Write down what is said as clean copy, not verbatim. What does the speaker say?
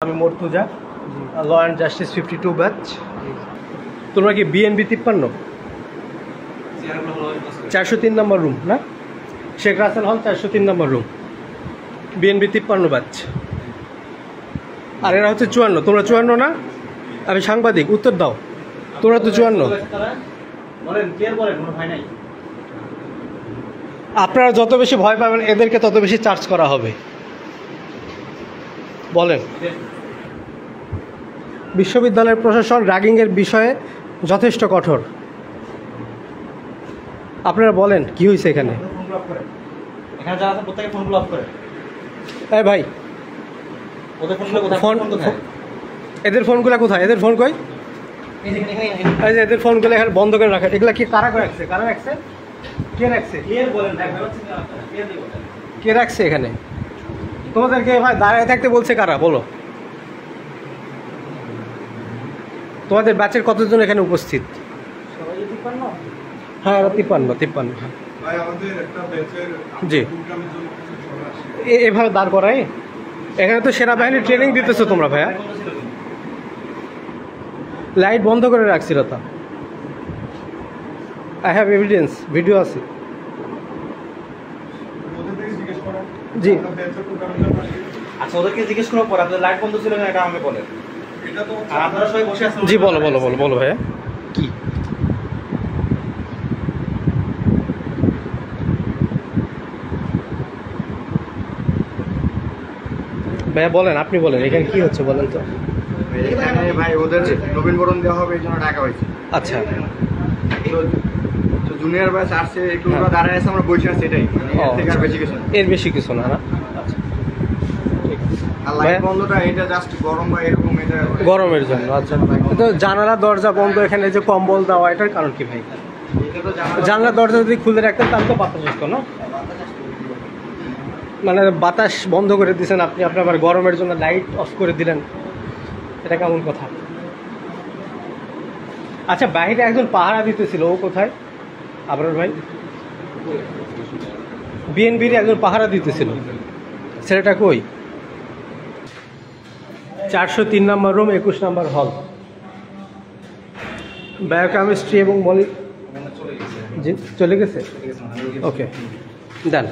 আমি Mortuza, law and justice 52 batch. তোমরা কি বিএনবি 53? 403 নম্বর রুম না? শেখ রাসেল হল 403 নম্বর রুম, বিএনবি 53 ব্যাচ। আর এরা হচ্ছে 54। তোমরা 54 না? আমি সাংবাদিক, উত্তর দাও। তোমরা তো 54। আপনারা যত বেশি ভয় পাবেন এদেরকে তত বেশি চার্জ করা হবে। বলেন। বিশ্ববিদ্যালয়ের প্রশাসন র্যাগিংয়ের বিষয়ে যথেষ্ট কঠোর। আপনারা বলেন কি হয়েছে এখানে? এই ভাই, ফোন, এদের ফোনগুলো কোথায়? এদের ফোন কই? এই যে এদের ফোনগুলো এখানে বন্ধ করে রাখে। এগুলা কি কারা রাখছে? কারা রাখছে? কে রাখছে? কে রাখছে এখানে? তোমাদেরকে ভাই দাঁড়ায় থাকতে বলছে কারা? বলো। তোমাদের ব্যাচের কতজন এখানে উপস্থিত? হ্যাঁ 53। জি, এভাবে দাঁড় করাই? এখানে তো সেনাবাহিনীর ট্রেনিং দিতেছো তোমরা ভাইয়া। লাইট বন্ধ করে রাখছিল তা। আই হ্যাভ এভিডেন্স, ভিডিও আছে। জি আচ্ছা, ওদেরকে জিজ্ঞেস করার পর আপনাদের লাইট বন্ধ ছিল না এটা আমাকে বলেন। আর আপনারা সবাই বসে আছেন। জি বলো বলো বলো বলো ভাইয়া। কি ভাইয়া বলেন, আপনি বলেন এখানে কি হচ্ছে বলেন তো। এখানে ভাই ওদের নবীনবরণ দেওয়া হবে এই জন্য ডাকা হয়েছে। আচ্ছা, তো জুনিয়র ব্যাচ আসছে, একটু ওরা দাঁড়ায় আছে, আমরা বসে আছি, এটাই এর থেকে আর বেশি কিছু না। এর বেশি কিছু না না? আর লাইট বন্ধটা এটা জাস্ট গরম বা এরকম, এটা গরমের জন্য। আচ্ছা, তো জানালা দরজা বন্ধ, এখানে যে কম্বল দেওয়া, এটার কারণ কি ভাই? এটা তো জানলা দরজা যদি খুলে রাখতেন তাহলে তো বাতাস আসতো না। মানে বাতাস বন্ধ করে দিয়েছেন আপনি, আপনি আবার গরমের জন্য লাইট অফ করে দিলেন, এটা কেমন কথা? আচ্ছা, বাইরে একজন পাহারা দিতেছিল, ও কোথায়? আবরার ভাই, বিএনবির একজন পাহারা দিতেছিল, ছেলেটা কই? 403 নম্বর রুম, 21 নম্বর হল, বায়োকেমিস্ট্রি এবং জি চলে গেছে। ওকে, ডান।